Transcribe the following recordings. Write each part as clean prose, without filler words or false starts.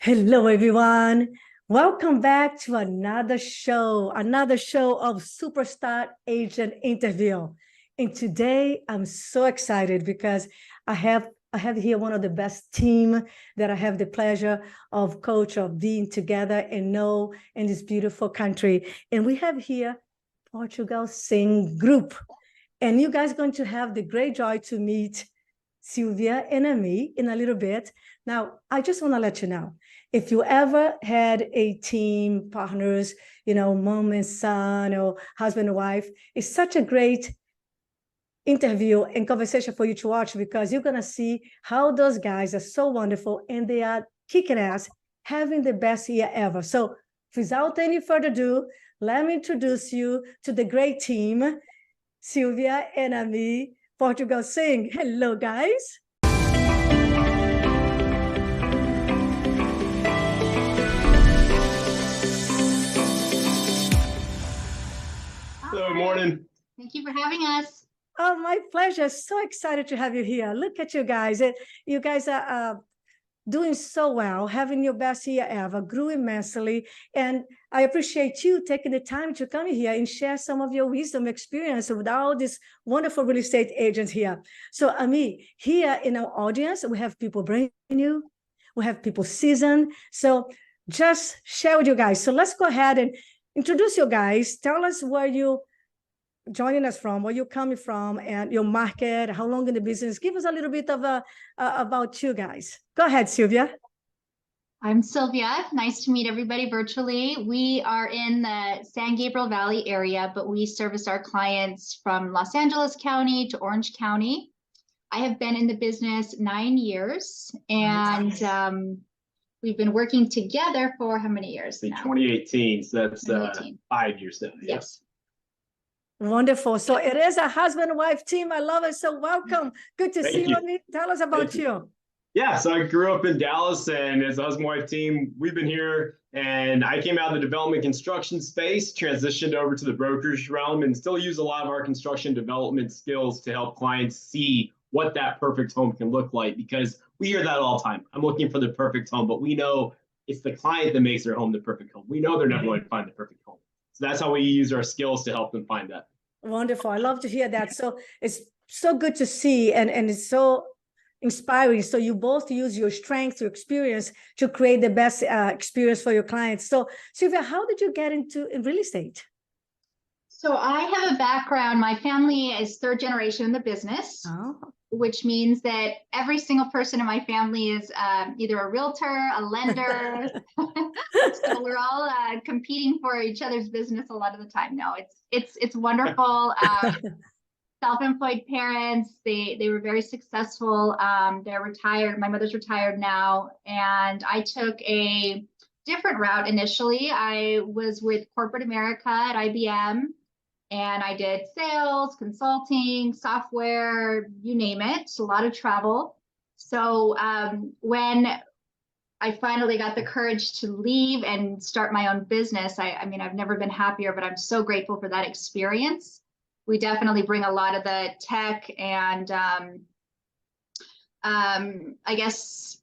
Hello, everyone. Welcome back to another show of Superstar Agent Interview. And today I'm so excited because I have here one of the best team that I have the pleasure of being together and know in this beautiful country. And we have here Portugal Singh Group. And you guys are going to have the great joy to meet Silvia and Ami in a little bit. Now, I just want to let you know, if you ever had a team, partners, mom and son or husband and wife, it's such a great interview and conversation for you to watch because you're going to see how those guys are so wonderful and they are kicking ass, having the best year ever. So without any further ado, let me introduce you to the great team, Silvia and Ami, Portugal Singh. Hello, guys. Good morning. Thank you for having us. Oh, my pleasure. So excited to have you here. Look at you guys. You guys are doing so well, having your best year ever, grew immensely. And I appreciate you taking the time to come here and share some of your wisdom experience with all these wonderful real estate agents here. So, Ami, here in our audience, we have people brand new, we have people seasoned. So just share with you guys. So let's go ahead and introduce you guys. Tell us where you joining us from, where you're coming from, and your market, how long in the business. Give us a little bit of about you guys. Go ahead, Silvia. I'm Silvia. Nice to meet everybody virtually. We are in the San Gabriel Valley area, but we service our clients from Los Angeles County to Orange County. I have been in the business 9 years, and we've been working together for how many years now? 2018, so that's 5 years now. Yes. Wonderful. So it is a husband-wife team. I love it. So welcome. Good to see you. Tell us about you. Yeah, so I grew up in Dallas, and as a husband-wife team, we've been here. And I came out of the development construction space, transitioned over to the brokerage realm, and still use a lot of our construction development skills to help clients see what that perfect home can look like. Because we hear that all the time. I'm looking for the perfect home, but we know it's the client that makes their home the perfect home. We know they're never going to find the perfect home. So that's how we use our skills to help them find that. Wonderful. I love to hear that. So it's so good to see, and it's so inspiring. So you both use your strengths, your experience to create the best experience for your clients. So Silvia, how did you get into real estate? So I have a background. My family is third generation in the business, which means that every single person in my family is either a realtor, a lender. So we're all competing for each other's business a lot of the time. No, it's wonderful. Self-employed parents. They were very successful. They're retired. My mother's retired now, and I took a different route initially. I was with corporate America at IBM. And I did sales, consulting, software, you name it, a lot of travel. So when I finally got the courage to leave and start my own business, I mean, I've never been happier, but I'm so grateful for that experience. We definitely bring a lot of the tech and I guess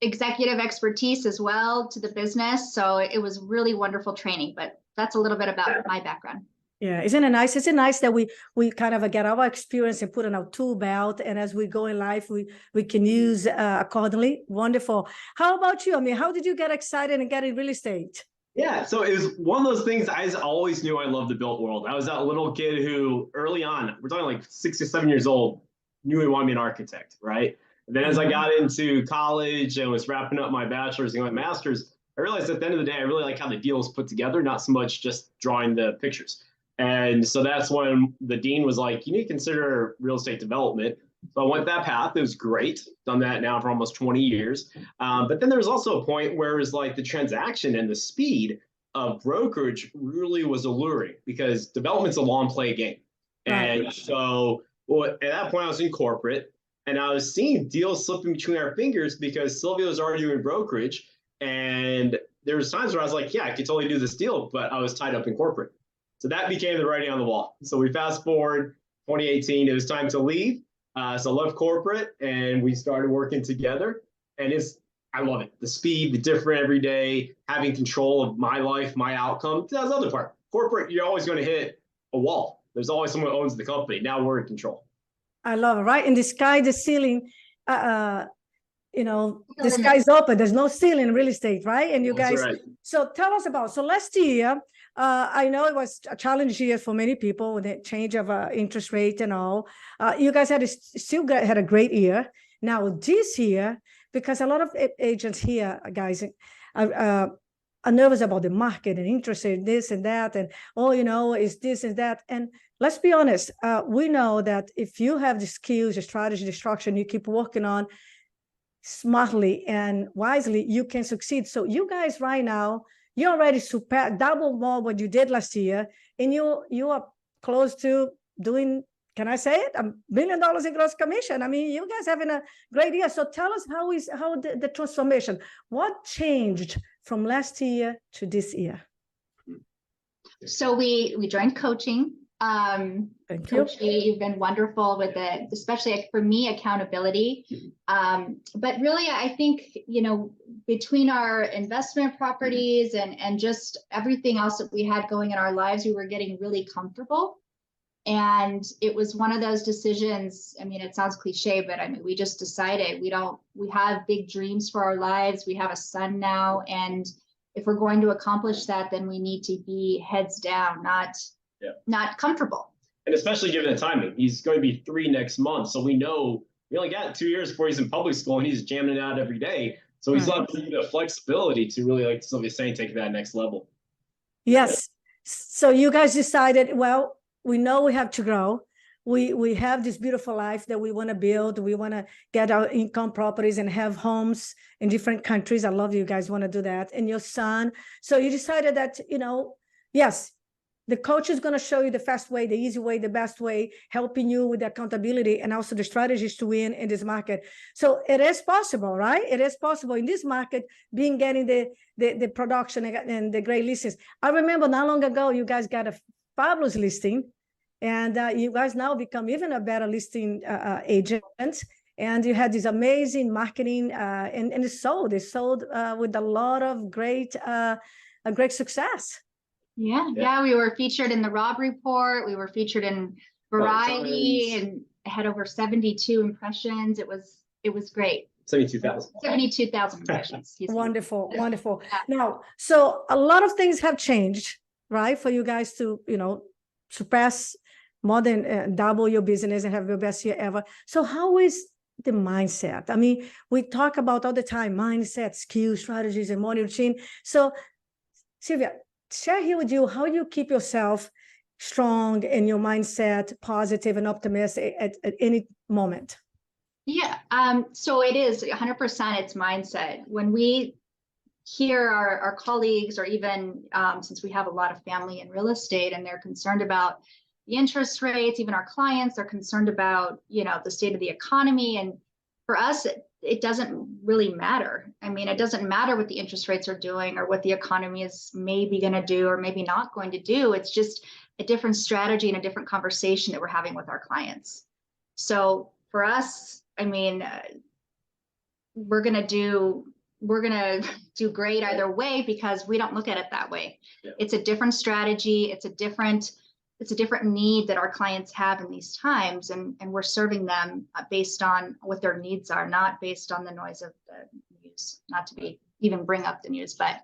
executive expertise as well to the business. So it was really wonderful training, but that's a little bit about my background. Yeah, isn't it nice? Isn't it nice that we kind of get our experience and put in our tool belt, and as we go in life, we can use accordingly. Wonderful. How about you? I mean, how did you get excited and get in real estate? Yeah, so it was one of those things. I always knew I loved the built world. I was that little kid who early on, we're talking like 6 or 7 years old, knew he wanted to be an architect, right? And then as I got into college and was wrapping up my bachelor's and my master's, I realized at the end of the day, I really like how the deal is put together, not so much just drawing the pictures. And so that's when the dean was like, you need to consider real estate development. So I went that path. It was great. Done that now for almost 20 years. But then there was also a point where it was like the transaction and the speed of brokerage really was alluring because development's a long play game. And so at that point, I was in corporate and I was seeing deals slipping between our fingers because Silvia was already doing brokerage. And there was times where I was like, yeah, I could totally do this deal, but I was tied up in corporate. So that became the writing on the wall. So we fast forward 2018, it was time to leave. So I left corporate and we started working together. And it's I love it. The speed, the different every day, having control of my life, my outcome. That's the other part. Corporate, you're always going to hit a wall. There's always someone who owns the company. Now we're in control. I love it, right? In the sky, the ceiling, you know, the sky's open. There's no ceiling in real estate, right? And you guys, right. So tell us about, so last year, I know it was a challenge year for many people with the change of interest rate and all. You guys still had a great year. Now this year, because a lot of agents here, guys, are nervous about the market and interest rate, this and that, and is this and that. And let's be honest, we know that if you have the skills, the strategy, the structure, and you keep working on smartly and wisely, you can succeed. So you guys right now, you already double more what you did last year, and you are close to doing, can I say it, $1 billion in gross commission. I mean, you guys having a great year. So tell us how the transformation, what changed from last year to this year? So we joined coaching. Thank Coach you. You've been wonderful with it, especially for me, accountability. But really, I think, between our investment properties and just everything else that we had going in our lives, we were getting really comfortable. And it was one of those decisions. I mean, it sounds cliche, but I mean, we just decided we have big dreams for our lives. We have a son now. And if we're going to accomplish that, then we need to be heads down, not comfortable. And especially given the timing, he's going to be 3 next month. So we know we only got 2 years before he's in public school, and he's jamming it out every day. So he's got the flexibility to really, like Sylvia's saying, take that next level. Yes. So you guys decided, well, we know we have to grow. We have this beautiful life that we want to build. We want to get our income properties and have homes in different countries. I love you guys want to do that. And your son. So you decided that, yes, the coach is going to show you the fast way, the easy way, the best way, helping you with the accountability and also the strategies to win in this market. So it is possible, right? It is possible in this market, getting the production and the great listings. I remember not long ago, you guys got a fabulous listing, and you guys now become even a better listing agent. And you had this amazing marketing, and it sold with a lot of great success. Yeah. We were featured in the Rob Report. We were featured in Variety and had over 72 impressions. It was great. 72,000 impressions. Wonderful. Yeah. Now, so a lot of things have changed, right? For you guys to, surpass more than double your business and have your best year ever. So how is the mindset? I mean, we talk about all the time, mindset, skills, strategies, and morning routine. So Silvia, share here with you how you keep yourself strong in your mindset, positive and optimistic at any moment. Yeah. So it is 100%. It's mindset. When we hear our colleagues, or even since we have a lot of family in real estate and they're concerned about the interest rates, even our clients are concerned about, the state of the economy. And for us, it doesn't really matter. I mean, it doesn't matter what the interest rates are doing or what the economy is maybe going to do or maybe not going to do. It's just a different strategy and a different conversation that we're having with our clients. So for us, I mean, we're going to do great either way because we don't look at it that way. Yeah. It's a different strategy. It's a different need that our clients have in these times, and we're serving them based on what their needs are, not based on the noise of the news. Not to even bring up the news, but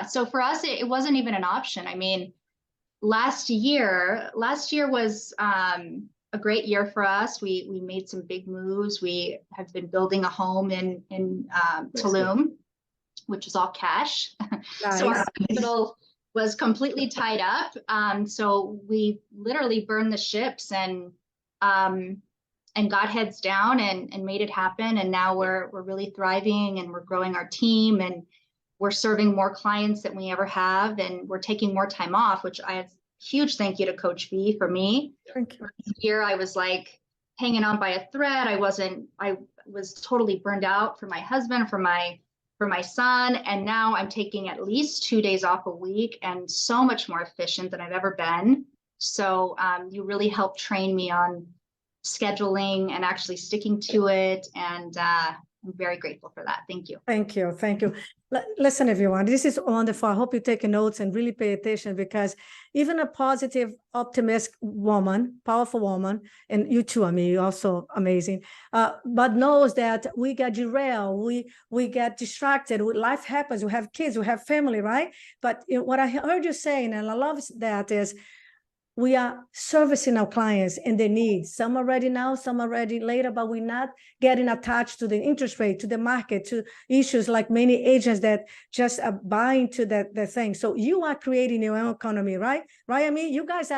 so for us, it wasn't even an option. I mean, last year was a great year for us. We made some big moves. We have been building a home in Tulum, which is all cash. Nice. So our capital was completely tied up. So we literally burned the ships and got heads down and made it happen. And now we're really thriving, and we're growing our team, and we're serving more clients than we ever have. And we're taking more time off, which I have huge thank you to Coach V for me. Thank you. Here I was like hanging on by a thread. I was totally burned out for my husband, for my son. And now I'm taking at least 2 days off a week, and so much more efficient than I've ever been. So you really helped train me on scheduling and actually sticking to it. And I'm very grateful for that. Thank you. Thank you. Thank you. Listen, everyone, this is wonderful. I hope you take notes and really pay attention, because even a positive, optimistic woman, powerful woman, and you too, Ami, you're also amazing, but knows that we get derailed, we get distracted, life happens, we have kids, we have family, right? But what I heard you saying, and I love that, is we are servicing our clients and their needs. Some are ready now, some are ready later, but we're not getting attached to the interest rate, to the market, to issues like many agents that just are buying to that thing. So you are creating your own economy, right? Right, I mean, you guys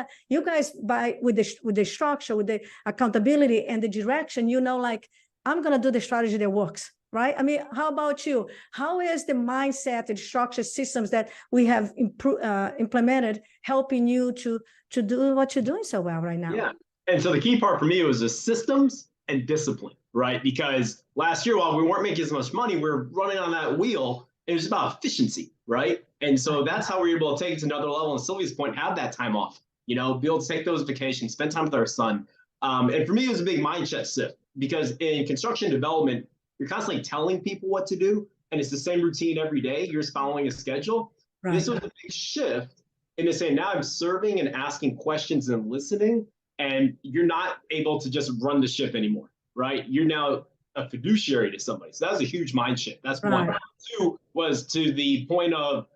buy with the structure, with the accountability and the direction, like, I'm gonna do the strategy that works. Right? I mean, how about you? How is the mindset and structure systems that we have implemented helping you to do what you're doing so well right now? Yeah. And so the key part for me was the systems and discipline, right? Because last year, while we weren't making as much money, we were running on that wheel. It was about efficiency, right? And so that's how we were able to take it to another level. And Sylvia's point, have that time off, be able to take those vacations, spend time with our son. And for me, it was a big mindset shift, because in construction development, you're constantly telling people what to do, and it's the same routine every day. You're just following a schedule. Right. This was a big shift into saying, now I'm serving and asking questions and listening, and you're not able to just run the ship anymore, right? You're now a fiduciary to somebody. So that was a huge mind shift. That's right. One. Two was to the point of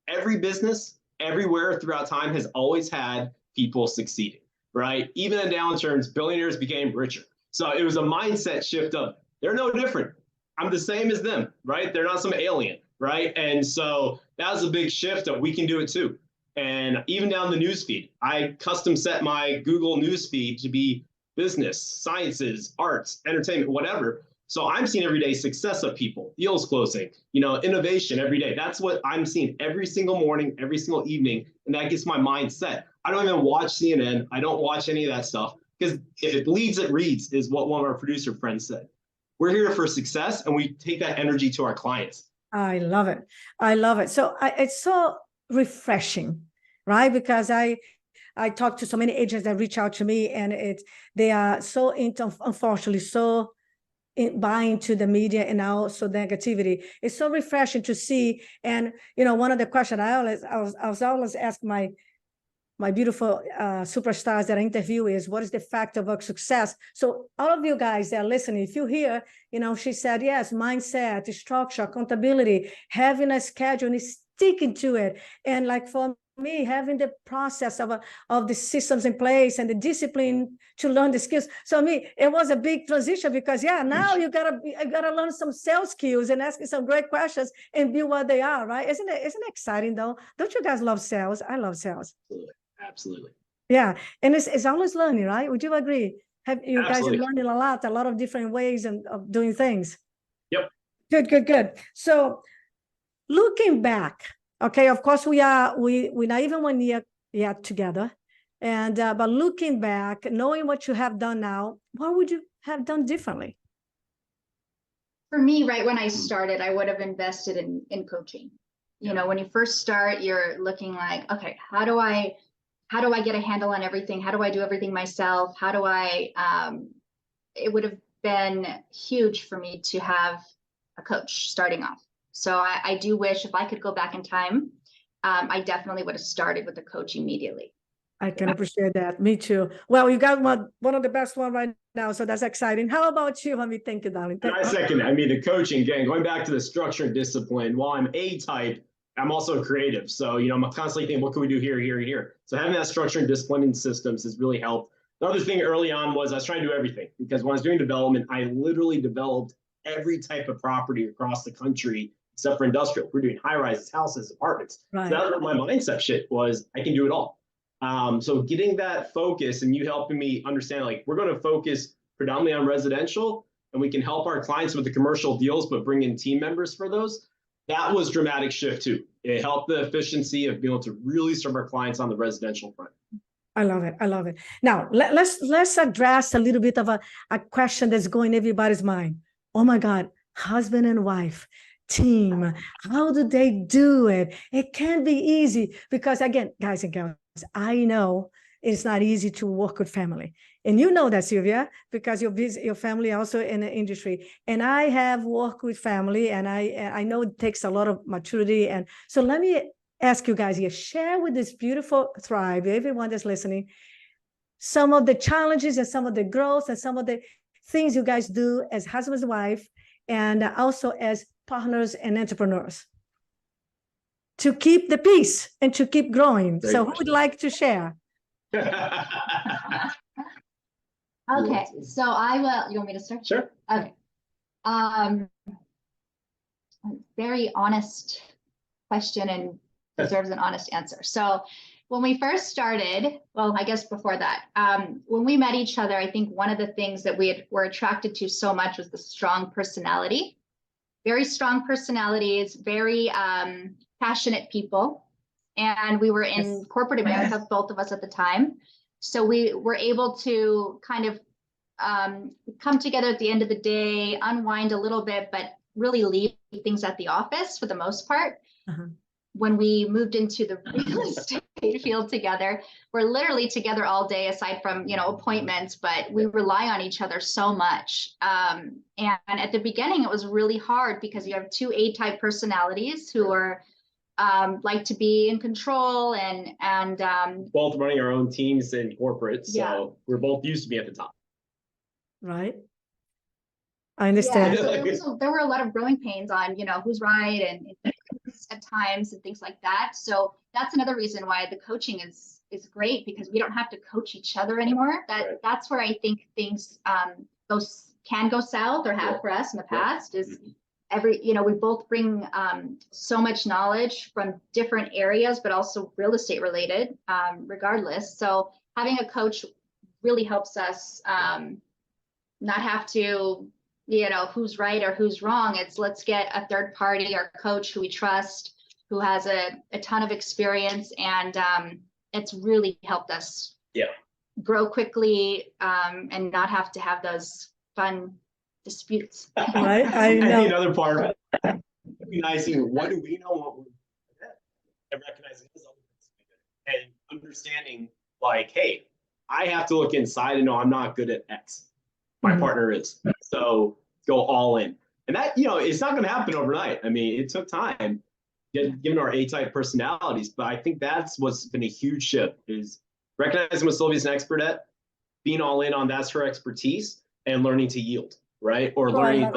every business, everywhere throughout time has always had people succeeding, right? Even in downturns, billionaires became richer. So it was a mindset shift of, they're no different. I'm the same as them, right? They're not some alien, right? And so that was a big shift that we can do it too. And even down the newsfeed, I custom set my Google newsfeed to be business, sciences, arts, entertainment, whatever. So I'm seeing everyday success of people, deals closing, innovation every day. That's what I'm seeing every single morning, every single evening. And that gets my mind set. I don't even watch CNN. I don't watch any of that stuff, because if it leads, it reads, is what one of our producer friends said. We're here for success, and we take that energy to our clients. I love it. I love it. So it's so refreshing, right? Because I talk to so many agents that reach out to me, and they are so unfortunately, so buying to the media and also negativity. It's so refreshing to see. And, one of the questions I was always ask my beautiful superstars that I interview is, what is the factor of success? So all of you guys that are listening, if you hear, she said, yes, mindset, structure, accountability, having a schedule and sticking to it. And like for me, having the process of the systems in place and the discipline to learn the skills. So it was a big transition, because now you gotta learn some sales skills and asking some great questions and be what they are, right? Isn't it exciting though? Don't you guys love sales? I love sales. Absolutely. Yeah. And it's always learning, right? Would you agree? Have you Absolutely. guys are learning a lot of different ways of doing things? Yep. Good. So looking back, okay, of course we're not even 1 year yet together. And but looking back, knowing what you have done now, what would you have done differently? For me, right when I started, I would have invested in coaching. When you first start, you're looking like, okay, how do I get a handle on everything? How do I do everything myself? How do it would have been huge for me to have a coach starting off. So I do wish, if I could go back in time, I definitely would have started with a coach immediately. I can appreciate that. Me too. Well, you got one of the best one right now, so that's exciting. How about you? Let me thank you, darling. I second it. The coaching, again, going back to the structure and discipline, while I'm A-type, I'm also creative. So, I'm constantly thinking, what can we do here, here, and here? So having that structure and discipline and systems has really helped. The other thing early on was I was trying to do everything, because when I was doing development, I literally developed every type of property across the country, except for industrial. We're doing high-rises, houses, apartments. Right. So that's what my mindset shit was. I can do it all. So getting that focus and you helping me understand, like, we're going to focus predominantly on residential, and we can help our clients with the commercial deals, but bring in team members for those. That was dramatic shift too. It helped the efficiency of being able to really serve our clients on the residential front. I love it. I love it. Now let's address a little bit of a question that's going in everybody's mind. Oh my God, husband and wife, team, how do they do it? It can't be easy, because again, guys and girls, I know it's not easy to work with family. And you know that, Silvia, because your family also in the industry. And I have worked with family, and I know it takes a lot of maturity. And so let me ask you guys here, share with this beautiful tribe, everyone that's listening, some of the challenges and some of the growth and some of the things you guys do as husband and wife, and also as partners and entrepreneurs to keep the peace and to keep growing. Great so question. who would like to share? Okay, so I will, you want me to start? Sure. Okay. Very honest question and deserves an honest answer. So when we first started, well, I guess before that, when we met each other, I think one of the things that were attracted to so much was the strong personality. Very strong personalities, very passionate people. And we were in corporate America, both of us at the time. So we were able to kind of come together at the end of the day, unwind a little bit, but really leave things at the office for the most part. When we moved into the real estate field together, we're literally together all day aside from, you know, appointments, but we rely on each other so much. And at the beginning, it was really hard because you have two A-type personalities who are like to be in control and both running our own teams in corporate. So we're both used to be at the top. Right. I understand. Yeah, so there were a lot of growing pains on, you know, who's right and at times and things like that. So that's another reason why the coaching is great, because we don't have to coach each other anymore. That's where I think things can go south or have for us in the past is you know, we both bring so much knowledge from different areas, but also real estate related, regardless. So having a coach really helps us not have to, you know, who's right or who's wrong. It's let's get a third party or coach who we trust, who has a ton of experience, and it's really helped us grow quickly and not have to have those fun disputes. Right, I know. Another part, recognizing what do we know, what we're good at, and recognizing this other person, and understanding like, hey, I have to look inside and know I'm not good at X. My partner is. So go all in. And that, you know, it's not going to happen overnight. I mean, it took time, given our A-type personalities. But I think that's what's been a huge shift is recognizing what Sylvia's an expert at, being all in on that's her expertise, and learning to yield, right? Or learning,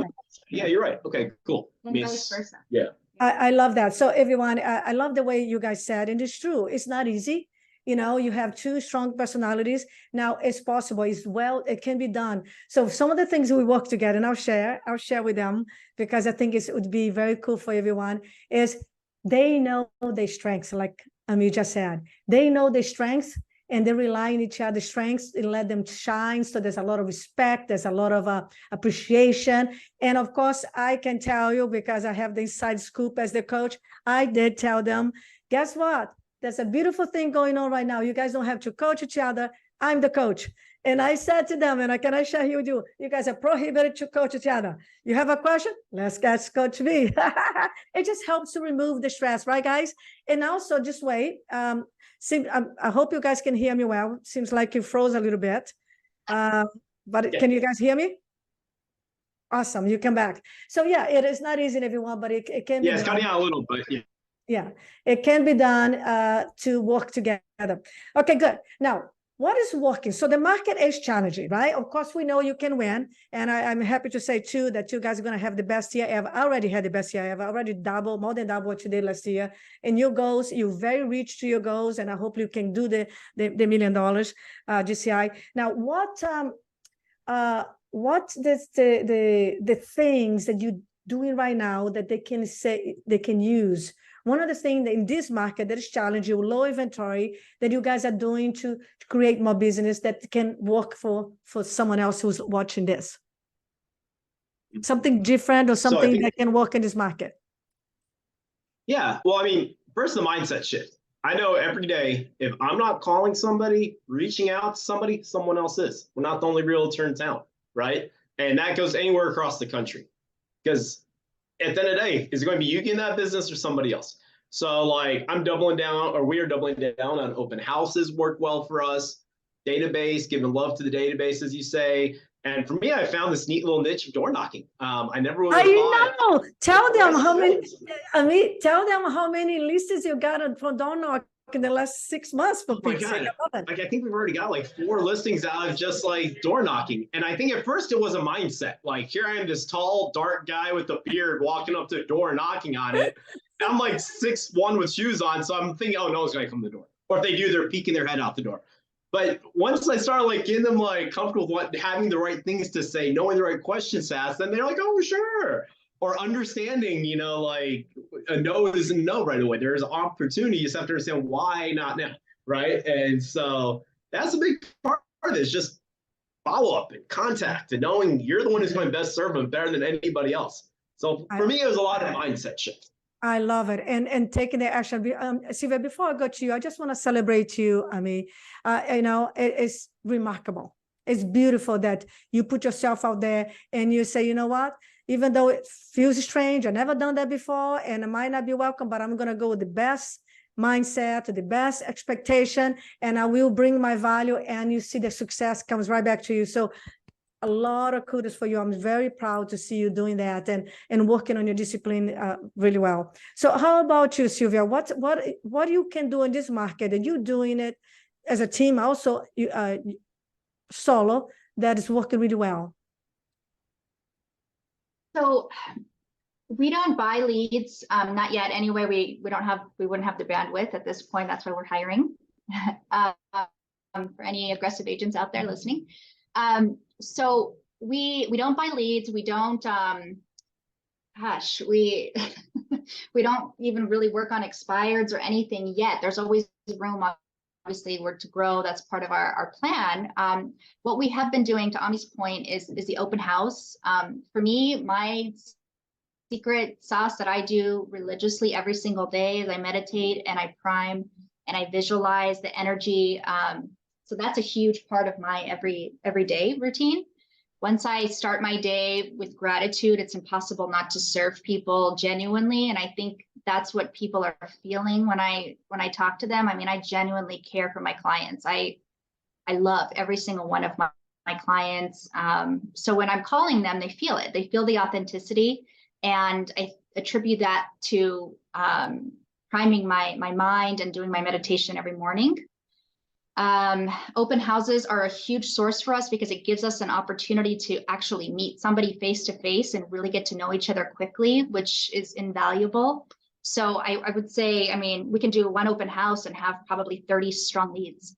yeah, you're right. Okay, cool. And vice versa. Yeah. I love that. So everyone, I love the way you guys said, and it's true. It's not easy. You know, you have two strong personalities. Now it's possible. It can be done. So some of the things we work together, and I'll share with them because I think it would be very cool for everyone, is they know their strengths, like Ami just said. They know their strengths and they rely on each other's strengths and let them shine. So there's a lot of respect. There's a lot of appreciation. And of course, I can tell you, because I have the inside scoop as the coach, I did tell them, guess what? There's a beautiful thing going on right now. You guys don't have to coach each other. I'm the coach. And I said to them, and can I share with you, you guys are prohibited to coach each other. You have a question? Let's get coach me. It just helps to remove the stress, right, guys? And also just wait. I hope you guys can hear me well. Seems like you froze a little bit. But can you guys hear me? Awesome, you come back. So yeah, it is not easy, everyone, but it can be. Yeah, it's cutting out a little, but yeah. Yeah, it can be done to work together. Okay, good. Now, what is working? So the market is challenging, right? Of course, we know you can win. And I'm happy to say, too, that you guys are going to have the best year ever. I already had the best year ever. Already more than double what you did last year. And your goals, you're very rich to your goals. And I hope you can do the $1 million GCI. Now, what does the things that you're doing right now that they can use? One of the things in this market that is challenging, low inventory, that you guys are doing to create more business that can work for someone else who's watching this? Something different or something that can work in this market? Yeah, well, I mean, first the mindset shift. I know every day, if I'm not calling somebody, reaching out to somebody, someone else is. We're not the only realtor in town, right? And that goes anywhere across the country. Because at the end of the day, is it going to be you getting that business or somebody else? So like I'm doubling down, or we are doubling down on open houses work well for us. database, giving love to the database, as you say. And for me, I found this neat little niche of door knocking. I never would have thought. I know. Tell them how many. I mean, tell them how many listings you got for door knocking in the last 6 months. For my God. Like, I think we've already got like 4 listings out of just like door knocking. And I think at first it was a mindset. Like, here I am, this tall, dark guy with a beard walking up to the door, knocking on it. I'm like 6'1" with shoes on. So I'm thinking, oh, no one's going to come to the door. Or if they do, they're peeking their head out the door. But once I started like getting them like comfortable with having the right things to say, knowing the right questions to ask, then they're like, oh, sure. Or understanding, you know, like a no isn't a no right away. There's opportunity. You just have to understand why not now, right? And so that's a big part of this, just follow up and contact and knowing you're the one who's going to best serve them better than anybody else. So for me, it was a lot of mindset shift. I love it. And taking the action. Silvia, before I go to you, I just want to celebrate you. I mean, you know, it's remarkable. It's beautiful that you put yourself out there and you say, you know what, even though it feels strange, I've never done that before and it might not be welcome, but I'm going to go with the best mindset, the best expectation, and I will bring my value, and you see the success comes right back to you. So a lot of kudos for you. I'm very proud to see you doing that and working on your discipline really well. So how about you, Silvia? What you can do in this market, and you doing it as a team also, solo, that is working really well? So we don't buy leads, not yet. Anyway, we wouldn't have the bandwidth at this point. That's why we're hiring for any aggressive agents out there listening. So we don't buy leads. We don't, we don't even really work on expireds or anything yet. There's always room, obviously, we're to grow. That's part of our plan. What we have been doing, to Ami's point, is the open house. For me, my secret sauce that I do religiously every single day is I meditate and I prime and I visualize the energy. So that's a huge part of my everyday routine. Once I start my day with gratitude, it's impossible not to serve people genuinely. And I think that's what people are feeling when I talk to them. I mean, I genuinely care for my clients. I love every single one of my clients. So when I'm calling them, they feel it. They feel the authenticity. And I attribute that to priming my mind and doing my meditation every morning. Open houses are a huge source for us because it gives us an opportunity to actually meet somebody face to face and really get to know each other quickly, which is invaluable. So I would say, I mean, we can do one open house and have probably 30 strong leads.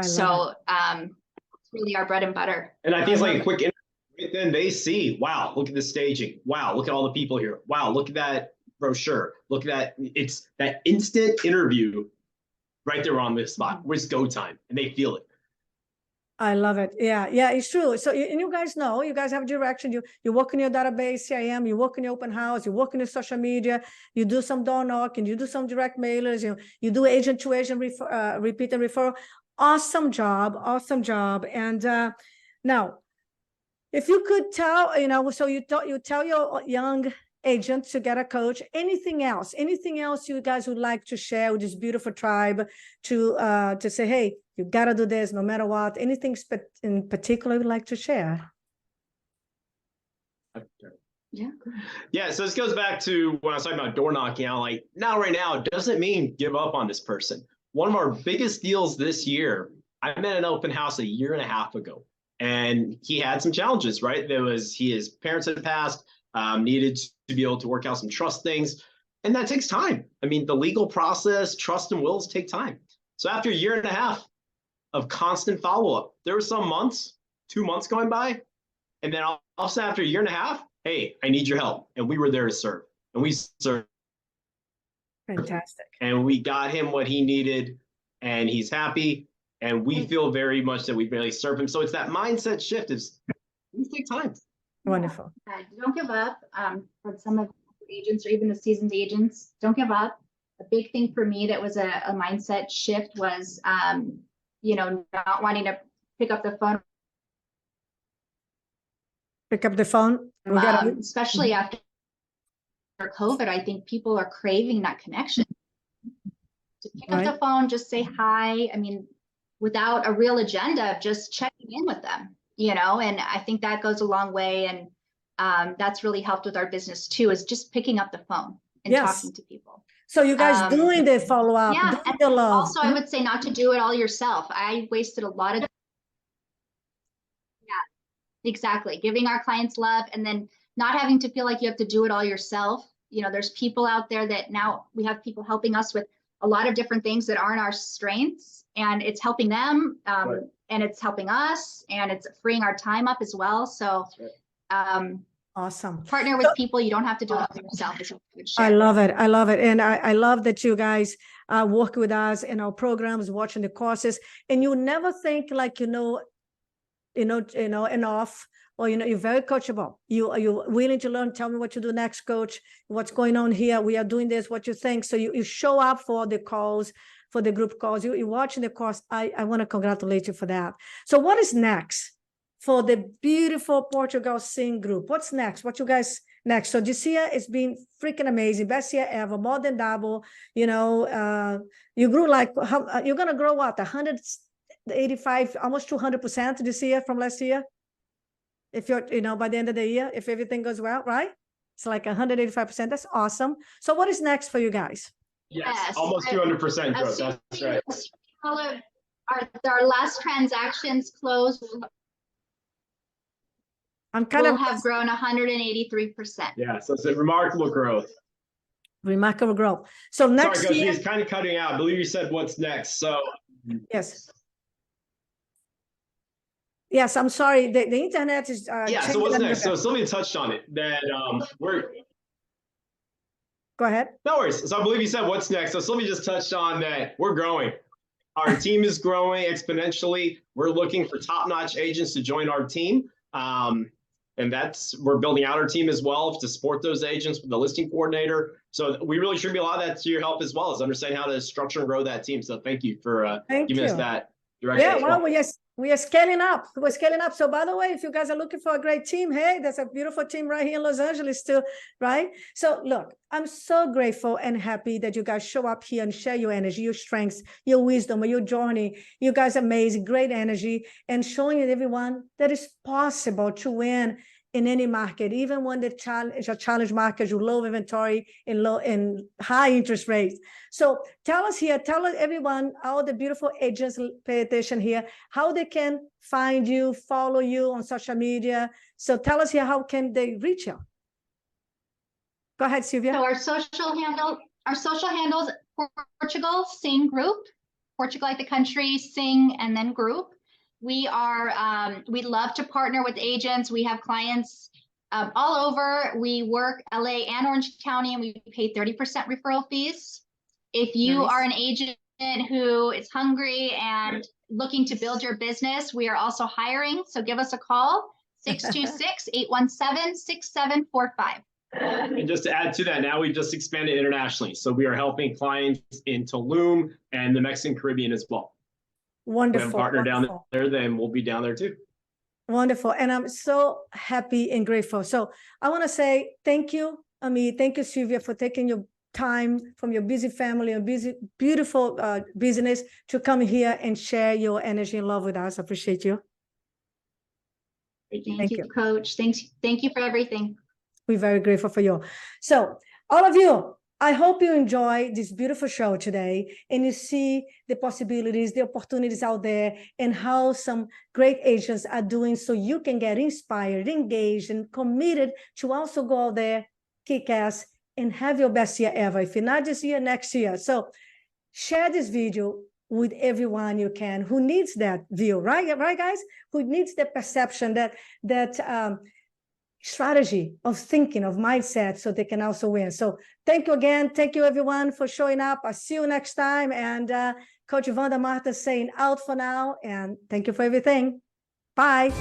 So it's really our bread and butter. And I think it's like a quick interview. Then they see, wow, look at the staging. Wow, look at all the people here. Wow, look at that brochure. Look at that. It's that instant interview right there on this spot. Where's go time? And they feel it. I love it. Yeah, it's true. So you guys know, you guys have direction. You work in your database, CIM, you work in your open house, you work in your social media, you do some door knocking, you do some direct mailers, you do agent to agent repeat and referral. Awesome job. And now, if you could tell, so you tell your young agents to get a coach, anything else you guys would like to share with this beautiful tribe to say, hey, you got to do this no matter what, anything in particular you'd like to share? Yeah, so this goes back to when I was talking about door knocking out, like right now doesn't mean give up on this person. One of our biggest deals this year, I met an open house 1.5 years ago. And he had some challenges, right? His parents had passed, needed to be able to work out some trust things. And that takes time. I mean, the legal process, trust and wills take time. So after 1.5 years of constant follow-up, there were some months, 2 months going by. And then also after 1.5 years, hey, I need your help. And we were there to serve. And we served. Fantastic. And we got him what he needed. And he's happy. And we feel very much that we really serve him. So it's that mindset shift. These take time. Wonderful. Don't give up. For some of the agents or even the seasoned agents, don't give up. A big thing for me that was a mindset shift was, not wanting to pick up the phone. Especially after COVID, I think people are craving that connection. To pick up the phone, just say hi. I mean, without a real agenda of just checking in with them, you know, and I think that goes a long way. And that's really helped with our business too, is just picking up the phone and talking to people. So you guys doing the follow-up, yeah, doing the love. Also, I would say not to do it all yourself. I wasted a lot of exactly. Giving our clients love and then not having to feel like you have to do it all yourself. You know, there's people out there that now we have people helping us with a lot of different things that aren't our strengths, and it's helping them, and it's helping us, and it's freeing our time up as well. So, awesome. Partner with people. You don't have to do it all yourself. I love it. I love it. And I love that you guys work with us in our programs, watching the courses, and you never think like, enough, or, you're very coachable. You're willing to learn. Tell me what you do next, coach. What's going on here? We are doing this. What you think? So you show up for the calls, for the group calls. You're watching the course. I want to congratulate you for that. So what is next for the beautiful Portugal Singh Group? What's next? What you guys next? So this year it's been freaking amazing. Best year ever, more than double. You grew like, you're going to grow what? 185, almost 200% this year from last year. If you're, by the end of the year, if everything goes well, right? It's like 185%. That's awesome. So what is next for you guys? Yes, almost 200% growth. That's right. All of our last transactions closed. We'll have grown 183%. Yeah, so it's a remarkable growth. Remarkable growth. So next year, year, he's kind of cutting out. I believe you said what's next. So yes. Yes, I'm sorry. The internet is so what's next? So Sylvia touched on it. That we're go ahead. No worries. So I believe you said what's next. So Sylvia just touched on that we're growing. Our team is growing exponentially. We're looking for top-notch agents to join our team. And we're building out our team as well to support those agents with the listing coordinator. So we really attribute a lot of that to your help as well as understanding how to structure and grow that team. So thank you for giving us that direction. Yeah, well, we are scaling up. We're scaling up. So by the way, if you guys are looking for a great team, hey, there's a beautiful team right here in Los Angeles too, right? So look, I'm so grateful and happy that you guys show up here and share your energy, your strengths, your wisdom, your journey. You guys are amazing, great energy, and showing everyone that it's possible to win in any market, even when the challenge market, you low inventory and high interest rates. So tell us everyone, all the beautiful agents, pay attention here, how they can find you, follow you on social media. So tell us here, how can they reach you? Go ahead, Silvia. So our social handles, Portugal Singh Group, Portugal like the country, Sing, and then group. We love to partner with agents. We have clients all over. We work LA and Orange County, and we pay 30% referral fees. If you are an agent who is hungry and looking to build your business, we are also hiring. So give us a call, 626-817-6745. And just to add to that, now we've just expanded internationally. So we are helping clients in Tulum and the Mexican Caribbean as well. Wonderful. We have a partner down there, then we'll be down there too. Wonderful. And I'm so happy and grateful. So I want to say thank you, Ami. Thank you, Silvia, for taking your time from your busy family and busy, beautiful business to come here and share your energy and love with us. I appreciate you. Thank you, Coach. Thank you for everything. We're very grateful for you. So all of you, I hope you enjoy this beautiful show today and you see the possibilities, the opportunities out there and how some great agents are doing so you can get inspired, engaged, and committed to also go out there, kick ass, and have your best year ever. If you're not this year, next year. So share this video with everyone you can who needs that view, right? Right, guys? Who needs the perception, that strategy of thinking, of mindset, so they can also win. So thank you again. Thank you everyone for showing up. I'll see you next time. And Coach Vanda Marta saying out for now. And thank you for everything. Bye.